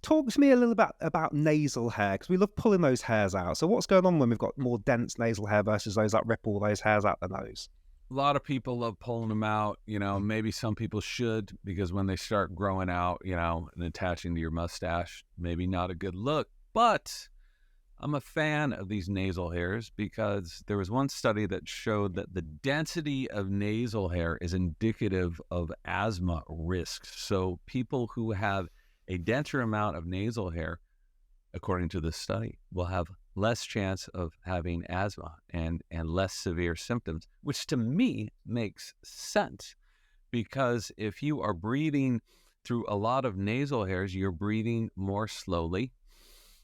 talk to me a little bit about nasal hair, because we love pulling those hairs out. So what's going on when we've got more dense nasal hair versus those that rip all those hairs out the nose? A lot of people love pulling them out. Maybe some people should, because when they start growing out, and attaching to your mustache, maybe not a good look. But I'm a fan of these nasal hairs because there was one study that showed that the density of nasal hair is indicative of asthma risks. So people who have a denser amount of nasal hair, according to this study, will have less chance of having asthma and less severe symptoms, which to me makes sense, because if you are breathing through a lot of nasal hairs, you're breathing more slowly,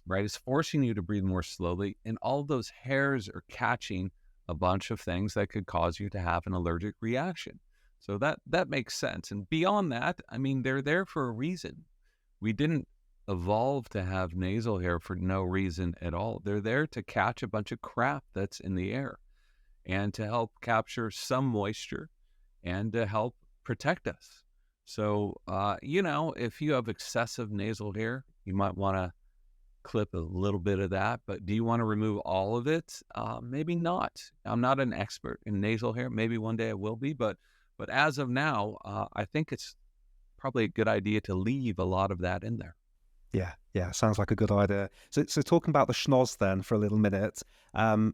right? It's forcing you to breathe more slowly, and all those hairs are catching a bunch of things that could cause you to have an allergic reaction. So that makes sense. And beyond that, I mean, they're there for a reason. We didn't evolve to have nasal hair for no reason at all. They're there to catch a bunch of crap that's in the air and to help capture some moisture and to help protect us. So, if you have excessive nasal hair, you might want to clip a little bit of that, but do you want to remove all of it? Maybe not. I'm not an expert in nasal hair. Maybe one day I will be, but as of now, I think it's probably a good idea to leave a lot of that in there. Yeah, sounds like a good idea. So talking about the schnoz then for a little minute, everyone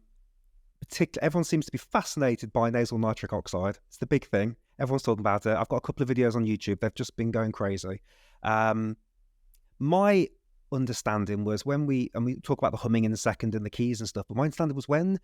seems to be fascinated by nasal nitric oxide. It's the big thing. Everyone's talking about it. I've got a couple of videos on YouTube. They've just been going crazy. My understanding was when we talk about the humming in a second and the keys and stuff, but my understanding was when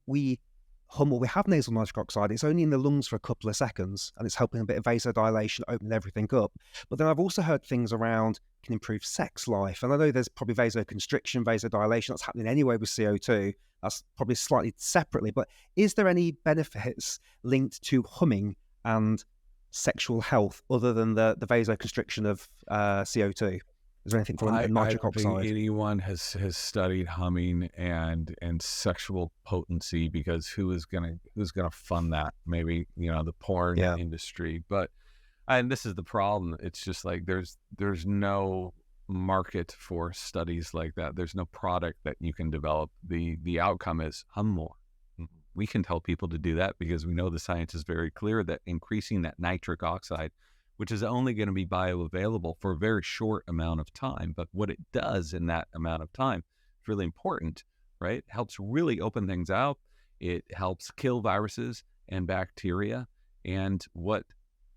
we hum or we have nasal nitric oxide, it's only in the lungs for a couple of seconds and it's helping a bit of vasodilation, opening everything up. But then I've also heard things around can improve sex life. And I know there's probably vasoconstriction, vasodilation that's happening anyway with CO2. That's probably slightly separately. But is there any benefits linked to humming and sexual health other than the vasoconstriction of CO2? Is there anything from nitric I don't think oxide? anyone has studied humming and sexual potency, because who's gonna fund that? Maybe the porn industry, and this is the problem. It's just like there's no market for studies like that. There's no product that you can develop. The outcome is hum more. We can tell people to do that because we know the science is very clear that increasing that nitric oxide, which is only going to be bioavailable for a very short amount of time, but what it does in that amount of time is really important, right? It helps really open things out. It helps kill viruses and bacteria. And what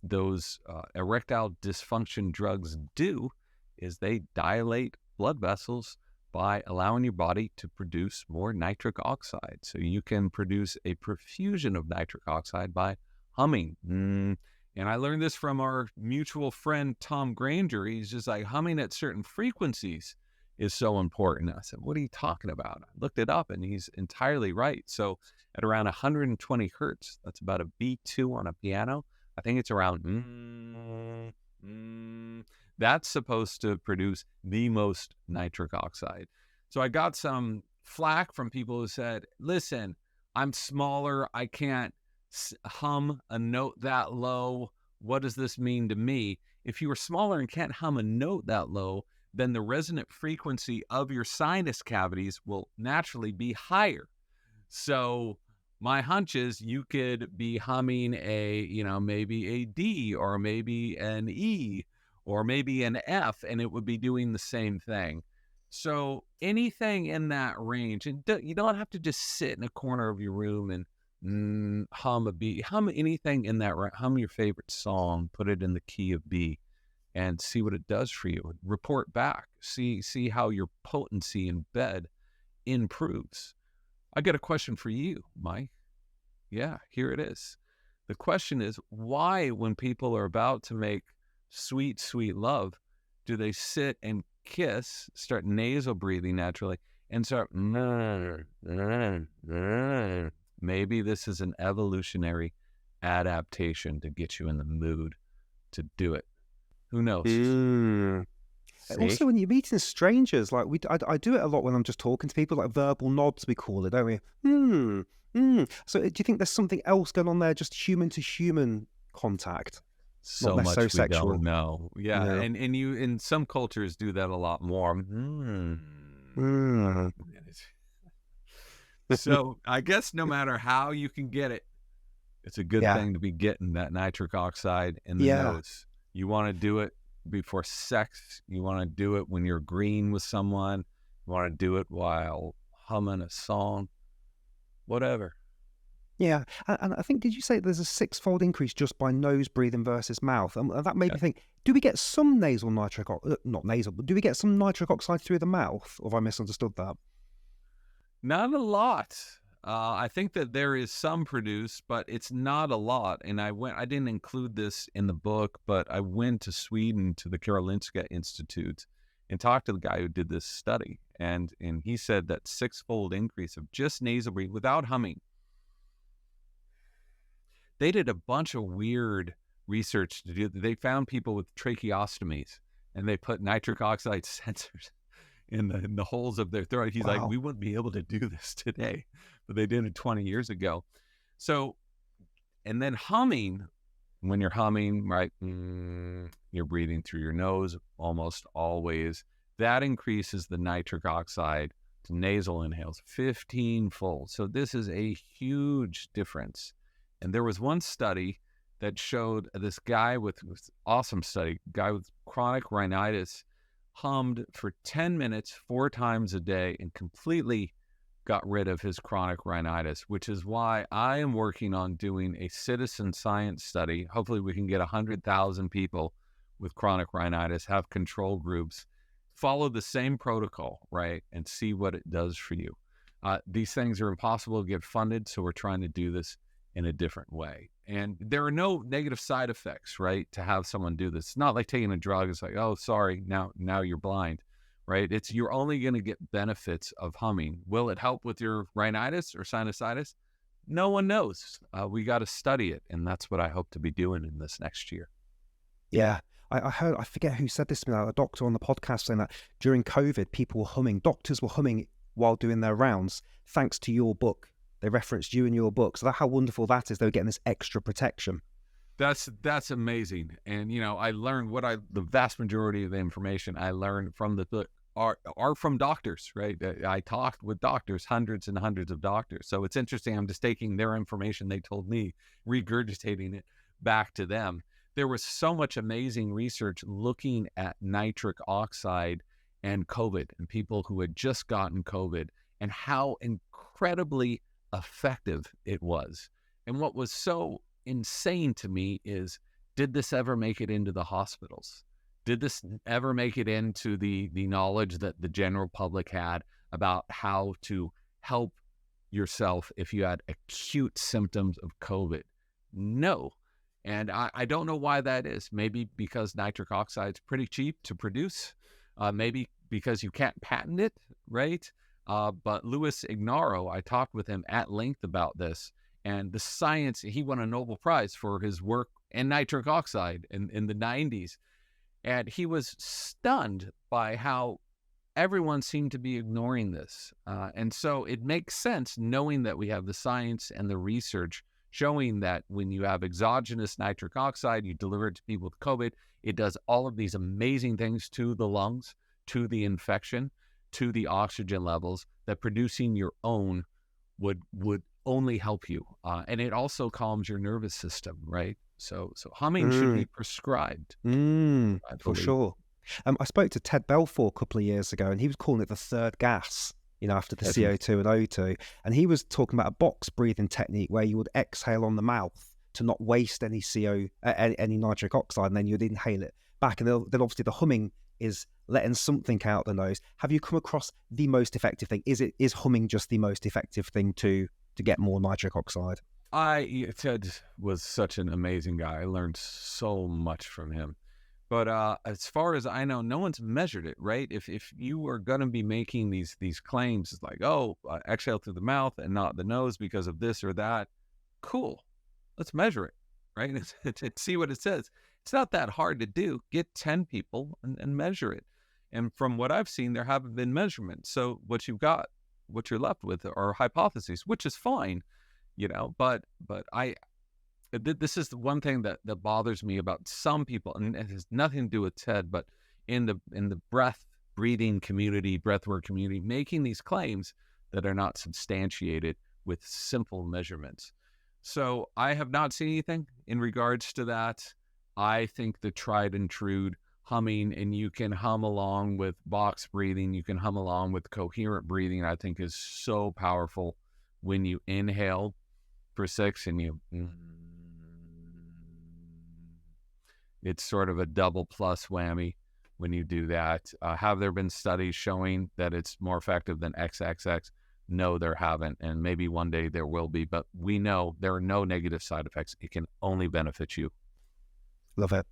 those erectile dysfunction drugs do is they dilate blood vessels by allowing your body to produce more nitric oxide. So you can produce a profusion of nitric oxide by humming. And I learned this from our mutual friend, Tom Granger. He's just like, humming at certain frequencies is so important. I said, what are you talking about? I looked it up and he's entirely right. So at around 120 hertz, that's about a B2 on a piano. I think it's around, that's supposed to produce the most nitric oxide. So I got some flack from people who said, listen, I'm smaller. I can't hum a note that low. What does this mean to me? If you are smaller and can't hum a note that low, then the resonant frequency of your sinus cavities will naturally be higher. So my hunch is you could be humming maybe a D or maybe an E or maybe an F, and it would be doing the same thing. So anything in that range, and you don't have to just sit in a corner of your room and hum a B. Hum anything in that, hum your favorite song, put it in the key of B, and see what it does for you. Report back. See how your potency in bed improves. I got a question for you, Mike. Yeah, here it is. The question is, why, when people are about to make sweet, sweet love, do they sit and kiss, start nasal breathing naturally, and start, maybe this is an evolutionary adaptation to get you in the mood to do it. Who knows? Also, when you're meeting strangers, like I do it a lot when I'm just talking to people, like verbal nods, we call it, don't we? So do you think there's something else going on there, just human to human contact? Not So necessarily much we don't sexual. know. Yeah, Yeah. and you in some cultures do that a lot more. Mm. So I guess no matter how you can get it, it's a good Yeah. thing to be getting that nitric oxide in the Yeah. nose. You want to do it before sex. You want to do it when you're agreeing with someone. You want to do it while humming a song, whatever. Yeah, and I think, did you say there's a six-fold increase just by nose breathing versus mouth? And that made Yeah. me think, do we get some not nasal, but do we get some nitric oxide through the mouth? Or have I misunderstood that? Not a lot. I think that there is some produced, but it's not a lot. And I didn't include this in the book, but I went to Sweden to the Karolinska Institute and talked to the guy who did this study. And he said that six-fold increase of just nasal breathing without humming. They did a bunch of weird research to do. They found people with tracheostomies and they put nitric oxide sensors in the holes of their throat. He's like, Wow. we wouldn't be able to do this today, but they did it 20 years ago. So, and then humming, when you're humming, right, you're breathing through your nose almost always. That increases the nitric oxide to nasal inhales 15-fold. So this is a huge difference. And there was one study that showed this guy with awesome study, guy with chronic rhinitis, hummed for 10 minutes 4 times a day and completely got rid of his chronic rhinitis, which is why I am working on doing a citizen science study. Hopefully we can get 100,000 people with chronic rhinitis, have control groups, follow the same protocol, right, and see what it does for you. These things are impossible to get funded, so we're trying to do this in a different way. And there are no negative side effects, right, to have someone do this. It's not like taking a drug. It's like, oh, sorry, now you're blind, right? It's you're only going to get benefits of humming. Will it help with your rhinitis or sinusitis? No one knows. We got to study it, and that's what I hope to be doing in this next year. Yeah. I heard, I forget who said this to me, a doctor on the podcast, saying that during COVID, doctors were humming while doing their rounds, thanks to your book. They referenced you in your book. So how wonderful that is. They're getting this extra protection. That's amazing. And, I learned the vast majority of the information I learned from the book are from doctors, right? I talked with doctors, hundreds and hundreds of doctors. So it's interesting. I'm just taking their information they told me, regurgitating it back to them. There was so much amazing research looking at nitric oxide and COVID and people who had just gotten COVID and how incredibly effective it was. And what was so insane to me is, did this ever make it into the hospitals? Did this ever make it into the knowledge that the general public had about how to help yourself if you had acute symptoms of COVID? No. And I don't know why that is. Maybe because nitric oxide is pretty cheap to produce. Maybe because you can't patent it, right? But Louis Ignarro, I talked with him at length about this, and the science, he won a Nobel Prize for his work in nitric oxide in the 90s. And he was stunned by how everyone seemed to be ignoring this. And so it makes sense, knowing that we have the science and the research showing that when you have exogenous nitric oxide, you deliver it to people with COVID, it does all of these amazing things to the lungs, to the infection, to the oxygen levels, that producing your own would only help you. And it also calms your nervous system, right? So humming should be prescribed. For sure. I spoke to Ted Belfour a couple of years ago, and he was calling it the third gas, after the CO2 and O2. And he was talking about a box breathing technique where you would exhale on the mouth to not waste any any nitric oxide, and then you'd inhale it back. And then obviously the humming is letting something out the nose. Have you come across the most effective thing? Is humming just the most effective thing to get more nitric oxide? Ted was such an amazing guy. I learned so much from him. But as far as I know, no one's measured it, right? If you are going to be making these claims, it's like, exhale through the mouth and not the nose because of this or that. Cool. Let's measure it, right? And see what it says. It's not that hard to do. Get 10 people and measure it. And from what I've seen, there haven't been measurements. So what you're left with are hypotheses, which is fine, but this is the one thing that bothers me about some people, and it has nothing to do with TED, but in the breathing community, breathwork community, making these claims that are not substantiated with simple measurements. So I have not seen anything in regards to that. I think the tried and true humming, and you can hum along with box breathing, you can hum along with coherent breathing, I think is so powerful. When you inhale for 6 and you, it's sort of a double plus whammy when you do that. Have there been studies showing that it's more effective than XXX? No, there haven't, and maybe one day there will be, but we know there are no negative side effects. It can only benefit you. Love it.